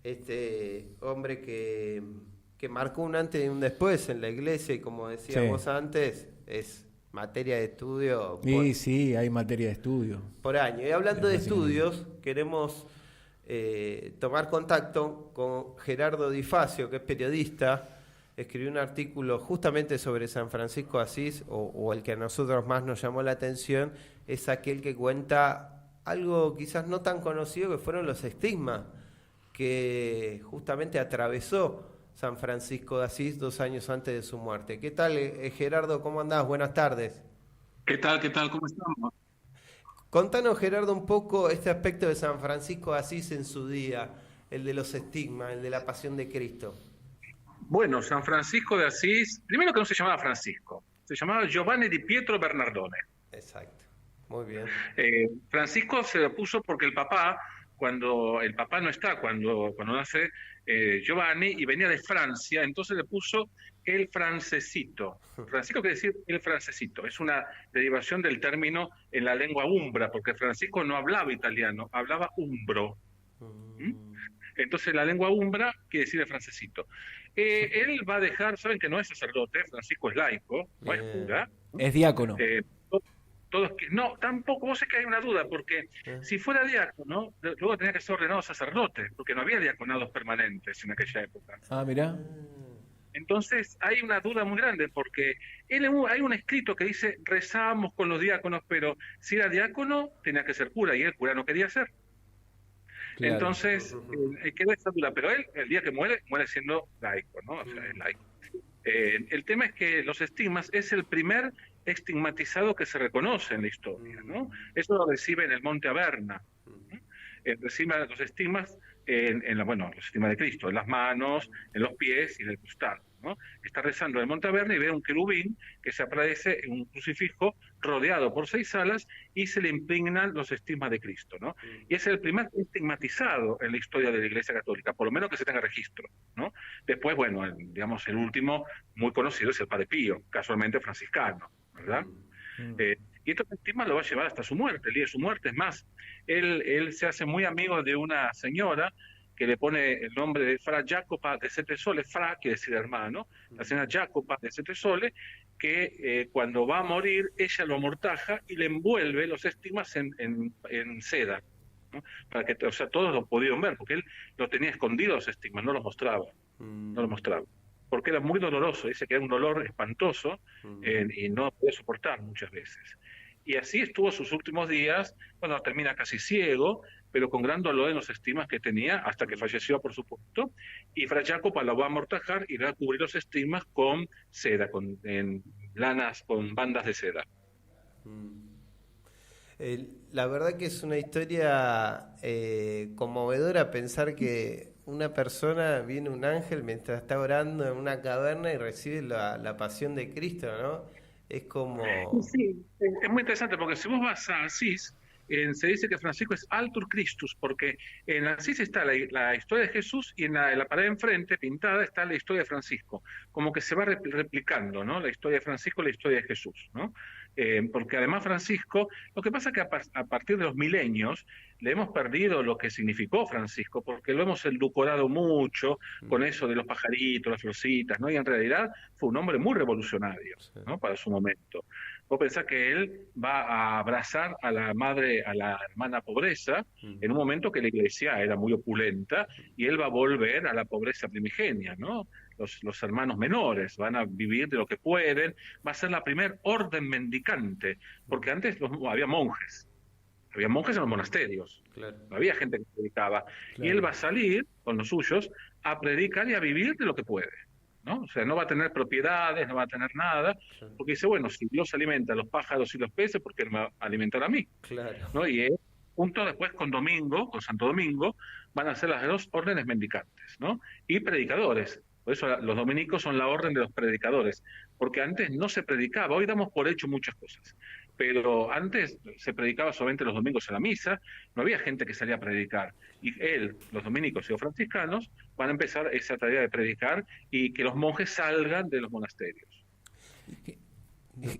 este hombre que marcó un antes y un después en la iglesia y como decíamos Sí. antes, es materia de estudio Y sí, hay materia de estudio, por año. Y hablando de básicamente. estudios, queremos tomar contacto con Gerardo Di Facio, que es periodista. Escribió un artículo justamente sobre San Francisco de Asís, o el que a nosotros más nos llamó la atención, es aquel que cuenta algo quizás no tan conocido, que fueron los estigmas que justamente atravesó San Francisco de Asís 2 años antes de su muerte. ¿Qué tal, Gerardo? ¿Cómo andás? Buenas tardes. ¿Qué tal? ¿Qué tal? ¿Cómo estamos? Contanos, Gerardo, un poco este aspecto de San Francisco de Asís en su día, el de los estigmas, el de la pasión de Cristo. Bueno, San Francisco de Asís, primero que no se llamaba Francisco, se llamaba Giovanni di Pietro Bernardone. Exacto. Muy bien. Francisco se lo puso porque cuando el papá no está, cuando nace Giovanni y venía de Francia, entonces le puso el francesito. Francisco quiere decir el francesito, es una derivación del término en la lengua umbra, porque Francisco no hablaba italiano, hablaba umbro. ¿Mm? Entonces la lengua umbra quiere decir el francesito. Él va a dejar, saben que no es sacerdote, Francisco es laico, no es Bien. cura. Es diácono. Eh, todos no, tampoco, vos sé que hay una duda, porque Eh, si fuera diácono, luego tenía que ser ordenado sacerdote, porque no había diaconados permanentes en aquella época. Ah, mirá. Entonces hay una duda muy grande, porque hay un escrito que dice, rezábamos con los diáconos, pero si era diácono, tenía que ser cura, y el cura no quería ser. Claro. Entonces, queda esa duda, pero él, el día que muere, muere siendo laico, ¿no? O sea, es laico. El tema es que los estigmas es el primer estigmatizado que se reconoce en la historia, ¿no? Eso lo recibe en el Monte Averna, ¿no? Recibe los estigmas bueno, los estigmas de Cristo, en las manos, en los pies y en el costado, ¿no? Está rezando en el Monte Averna y ve un querubín que se aparece en un crucifijo rodeado por 6 alas y se le impregnan los estigmas de Cristo, ¿no? Y es el primer estigmatizado en la historia de la Iglesia Católica, por lo menos que se tenga registro, ¿no? Después, bueno, digamos, el último muy conocido es el Padre Pío, casualmente franciscano, ¿verdad? Mm. Y este estigma lo va a llevar hasta su muerte, el día de su muerte. Es más, él se hace muy amigo de una señora que le pone el nombre de Fra Jacopa de Sette Sole, Fra quiere decir hermano, la señora Jacopa de Sette Sole, que cuando va a morir, ella lo amortaja y le envuelve los estigmas en seda, ¿no? Para que, o sea, todos lo pudieron ver, porque él lo tenía escondido los estigmas, no los mostraba, no los mostraba. Porque era muy doloroso, dice que era un dolor espantoso y no podía soportar muchas veces. Y así estuvo sus últimos días, bueno, termina casi ciego, pero con gran dolor en los estigmas que tenía, hasta que falleció, por supuesto, y Fra Jacopo lo va a amortajar y va a cubrir los estigmas con seda, en lanas, con bandas de seda. La verdad que es una historia conmovedora pensar que una persona, viene un ángel mientras está orando en una caverna y recibe la pasión de Cristo, ¿no? Es como... Sí, es muy interesante porque si vos vas a Asís, se dice que Francisco es Altur Christus, porque en Asís está la historia de Jesús y en la pared enfrente, pintada, está la historia de Francisco. Como que se va replicando, ¿no? La historia de Francisco y la historia de Jesús, ¿no? Porque además Francisco, lo que pasa es que a partir de los milenios le hemos perdido lo que significó Francisco, porque lo hemos edulcorado mucho con eso de los pajaritos, las florcitas, ¿no? Y en realidad fue un hombre muy revolucionario, Sí. ¿no? Para su momento. Vos pensás que él va a abrazar a la madre, a la hermana pobreza, en un momento que la iglesia era muy opulenta, y él va a volver a la pobreza primigenia, ¿no? Los hermanos menores van a vivir de lo que pueden, va a ser la primer orden mendicante, porque antes había monjes en los monasterios, Claro. no había gente que predicaba, y él Claro. va a salir con los suyos a predicar y a vivir de lo que puede, ¿no? O sea, no va a tener propiedades, no va a tener nada, porque dice, bueno, si Dios alimenta a los pájaros y los peces, ¿por qué no me va a alimentar a mí? Claro. ¿No? Y él, junto después con Domingo, con Santo Domingo, van a ser las dos órdenes mendicantes, ¿no? Y predicadores. Por eso los dominicos son la orden de los predicadores, porque antes no se predicaba, hoy damos por hecho muchas cosas, pero antes se predicaba solamente los domingos en la misa, no había gente que salía a predicar. Y los dominicos y los franciscanos, van a empezar esa tarea de predicar y que los monjes salgan de los monasterios.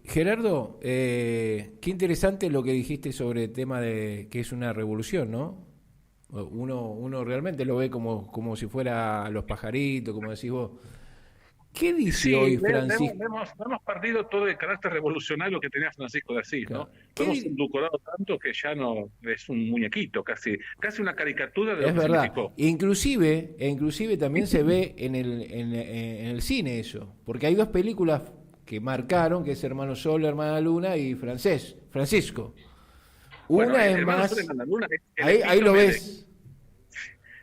Gerardo, qué interesante lo que dijiste sobre el tema de que es una revolución, ¿no? Uno realmente lo ve como si fuera los pajaritos, como decís vos. ¿Qué dice hoy Francisco? Hemos perdido todo el carácter revolucionario que tenía Francisco de Asís, ¿no? Lo hemos endulcorado tanto que ya no es un muñequito, casi una caricatura de lo que significó. Inclusive también se ve en el cine eso, porque hay dos películas que marcaron, que es Hermano Sol, Hermana Luna y Francisco. Una es más... Ahí lo ves.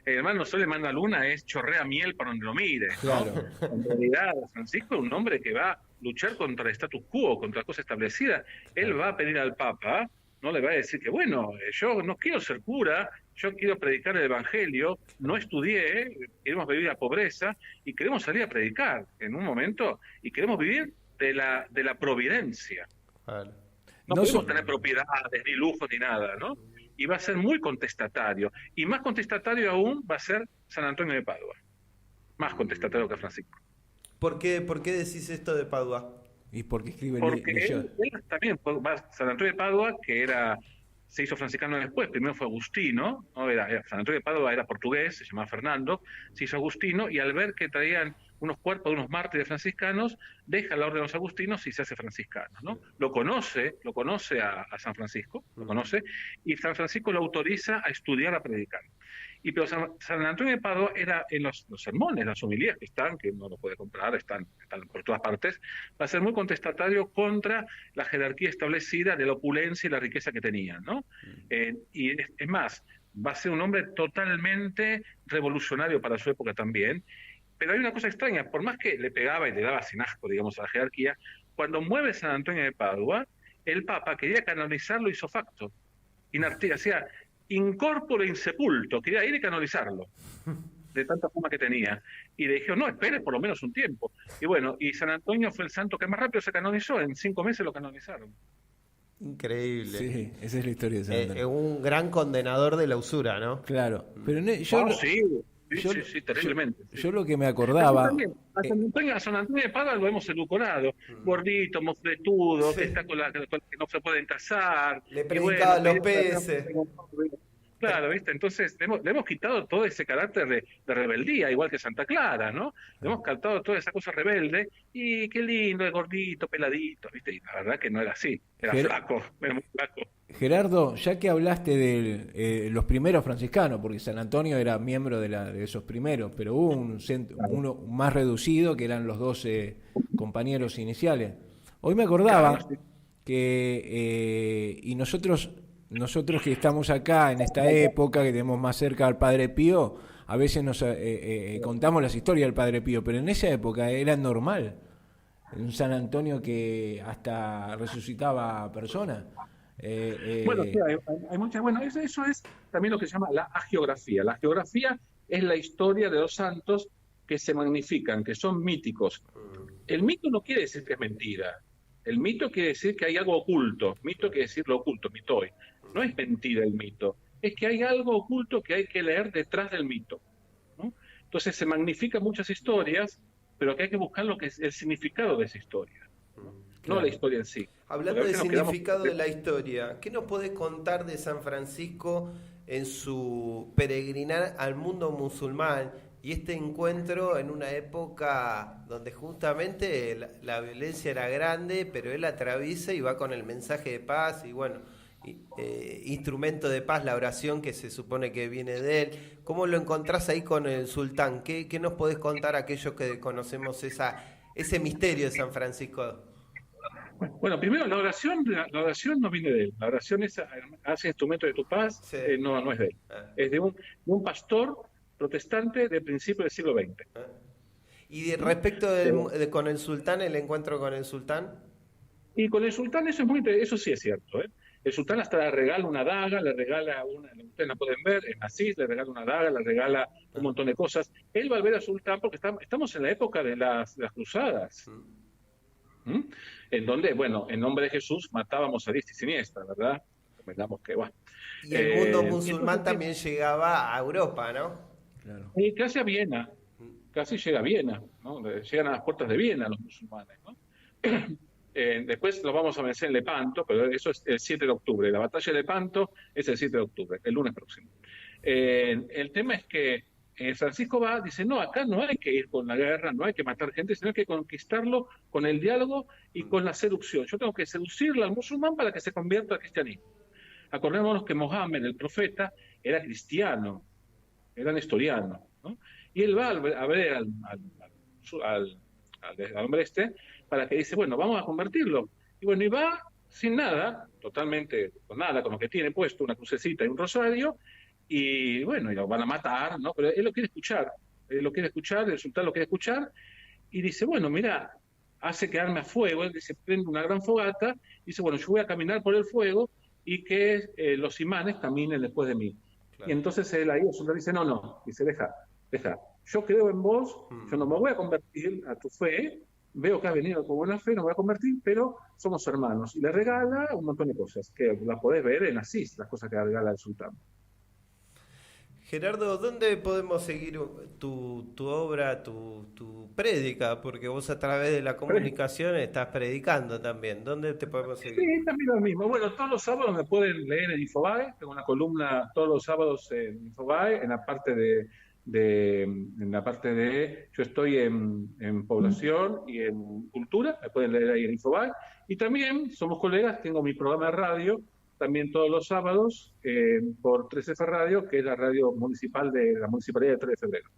El hermano Sol, hermana Luna es chorrea miel para donde lo mire. Claro. En realidad, Francisco es un hombre que va a luchar contra el status quo, contra las cosas establecidas. Él va a pedir al Papa, no le va a decir que, bueno, yo no quiero ser cura, yo quiero predicar el Evangelio, no estudié, queremos vivir la pobreza y queremos salir a predicar en un momento y queremos vivir de la providencia. Vale. No podemos tener propiedades, ni lujos, ni nada, ¿no? Y va a ser muy contestatario. Y más contestatario aún va a ser San Antonio de Padua. Más contestatario que Francisco. ¿Por qué decís esto de Padua? ¿Y por qué escribe Porque él también, San Antonio de Padua, que se hizo franciscano después, primero fue agustino, ¿no? San Antonio de Padua era portugués, se llamaba Fernando, se hizo agustino, y al ver que traían unos cuerpos de unos mártires franciscanos, deja la orden de los agustinos y se hace franciscano, ¿no? Lo conoce a San Francisco, lo conoce, y San Francisco lo autoriza a estudiar, a predicar. Pero San Antonio de Padua era en los sermones, las homilías que uno lo puede comprar, están por todas partes, va a ser muy contestatario contra la jerarquía establecida de la opulencia y la riqueza que tenían, ¿no? Y es más, va a ser un hombre totalmente revolucionario para su época también. Pero hay una cosa extraña, por más que le pegaba y le daba sin asco, digamos, a la jerarquía, cuando mueve San Antonio de Padua, el Papa quería canonizarlo ipso facto, hacía incorpore insepulto, quería ir y canonizarlo, de tanta fama que tenía. Y le dijeron, no, espere por lo menos un tiempo. Y bueno, y San Antonio fue el santo que más rápido se canonizó, en 5 meses lo canonizaron. Increíble. Sí, esa es la historia de San Antonio. Un gran condenador de la usura, ¿no? Claro, pero Sí, terriblemente. Yo lo que me acordaba... A San Antonio de Padua lo hemos edulcorado. Gordito, mofletudo, que no se pueden casar. Le predicaba los peces. Claro, ¿viste? Entonces le hemos quitado todo ese carácter de rebeldía, igual que Santa Clara, ¿no? Le hemos quitado toda esa cosa rebelde, y qué lindo, el gordito, peladito, ¿viste? Y la verdad que no era así, era muy flaco. Gerardo, ya que hablaste de los primeros franciscanos, porque San Antonio era miembro de esos primeros, pero hubo uno más reducido, que eran los 12 compañeros iniciales. Hoy me acordaba que, y nosotros que estamos acá en esta época, que tenemos más cerca al Padre Pío, a veces nos contamos las historias del Padre Pío, pero en esa época era normal. Un San Antonio que hasta resucitaba personas. Bueno, sí, hay muchas. Bueno, eso es también lo que se llama la hagiografía. La hagiografía es la historia de los santos que se magnifican, que son míticos. El mito no quiere decir que es mentira. El mito quiere decir que hay algo oculto. Mito quiere decir lo oculto, mitoi. No es mentira el mito, es que hay algo oculto que hay que leer detrás del mito, ¿no? Entonces se magnifican muchas historias, pero que hay que buscar lo que es el significado de esa historia, ¿no? Claro. No la historia en sí. Hablando del significado de la historia, ¿qué nos podés contar de San Francisco en su peregrinar al mundo musulmán y este encuentro en una época donde justamente la violencia era grande, pero él atraviesa y va con el mensaje de paz y bueno, instrumento de paz, la oración que se supone que viene de él? ¿Cómo lo encontrás ahí con el sultán? ¿Qué nos podés contar a aquellos que conocemos ese misterio de San Francisco? Bueno, primero la oración no viene de él. La oración hace instrumento de tu paz, sí. No es de él. Es de un pastor protestante del principio del siglo XX. ¿Y respecto con el sultán, el encuentro con el sultán? Y con el sultán eso sí es cierto, ¿eh? El sultán hasta le regala una daga, le regala ustedes la pueden ver, en Asís le regala una daga, le regala un montón de cosas. Él va a ver al sultán porque estamos en la época de las cruzadas. En donde, bueno, en nombre de Jesús matábamos a diestra y siniestra, ¿verdad? Recomendamos que, bueno. Y el mundo musulmán también llegaba a Europa, ¿no? Claro. Y casi a Viena, casi llega a Viena, ¿no? Llegan a las puertas de Viena los musulmanes, ¿no? Después los vamos a vencer en Lepanto, pero eso es el 7 de octubre. La batalla de Lepanto es el 7 de octubre, el lunes próximo. El tema es que Francisco va, dice, no, acá no hay que ir con la guerra, no hay que matar gente, sino hay que conquistarlo con el diálogo y con la seducción. Yo tengo que seducirle al musulmán para que se convierta al cristianismo. Acordémonos que Mohammed, el profeta, era cristiano, era nestoriano, ¿no? Y él va a ver al hombre este para que dice, bueno, vamos a convertirlo. Y bueno, y va sin nada, totalmente con nada, con lo que tiene puesto, una crucecita y un rosario, y bueno, y lo van a matar, ¿no? Pero él lo quiere escuchar, el sultán lo quiere escuchar, y dice, bueno, mira, hace quedarme a fuego, él dice, prende una gran fogata, y dice, bueno, yo voy a caminar por el fuego y que los imanes caminen después de mí. Claro. Y entonces él ahí, el sultán dice, no, dice, deja, yo creo en vos, yo no me voy a convertir a tu fe, veo que has venido con buena fe, no me voy a convertir, pero somos hermanos. Y le regala un montón de cosas, que las podés ver en Asís, las cosas que regala el sultán. Gerardo, ¿dónde podemos seguir tu obra, tu prédica? Porque vos a través de la comunicación estás predicando también. ¿Dónde te podemos seguir? Sí, también lo mismo. Bueno, todos los sábados me pueden leer en Infobae. Tengo una columna todos los sábados en Infobae, en la parte de yo estoy en población y en cultura, me pueden leer ahí en Infobae. Y también somos colegas, tengo mi programa de radio también todos los sábados por 3F Radio, que es la radio municipal de la Municipalidad de 3 de Febrero.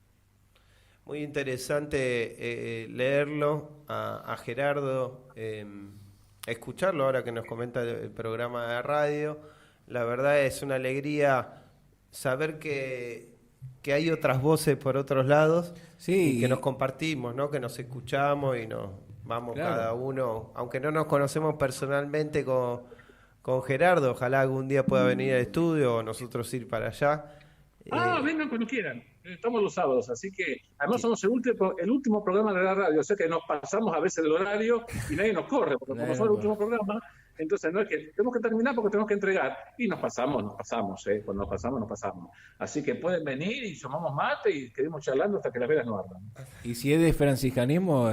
Muy interesante leerlo a Gerardo, escucharlo ahora que nos comenta el programa de radio. La verdad es una alegría saber que hay otras voces por otros lados, sí, y que nos compartimos, ¿no? Que nos escuchamos y nos vamos, claro, cada uno, aunque no nos conocemos personalmente con Gerardo, ojalá algún día pueda venir al estudio o nosotros ir para allá. Vengan cuando quieran. Estamos los sábados, así que además somos el último programa de la radio, o sea que nos pasamos a veces del horario y nadie nos corre, porque como somos el último programa, entonces no es que tenemos que terminar porque tenemos que entregar, y nos pasamos, cuando nos pasamos. Así que pueden venir y tomamos mate y quedamos charlando hasta que las velas no ardan. Y si es de franciscanismo,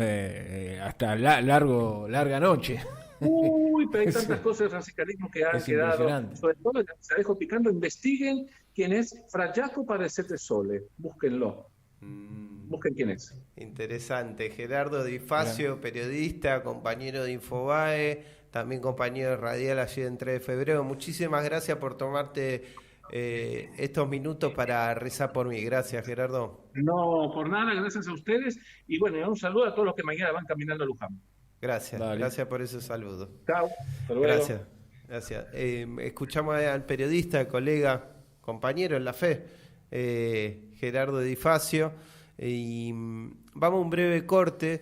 hasta larga noche. Uy, pero hay tantas cosas de franciscanismo que han quedado. Sobre todo, se dejo picando, investiguen quién es Fra Jacopo de Sette Sole. Búsquenlo. Busquen quién es. Interesante. Gerardo Di Facio, periodista, compañero de Infobae, también compañero de Radial allí en 3 de febrero. Muchísimas gracias por tomarte estos minutos para rezar por mí. Gracias, Gerardo. No, por nada, gracias a ustedes. Y bueno, un saludo a todos los que mañana van caminando a Luján. Gracias, gracias por ese saludo. Chao, hasta luego. Gracias. Escuchamos al periodista, colega, compañero en la fe, Gerardo Di Facio, y vamos a un breve corte.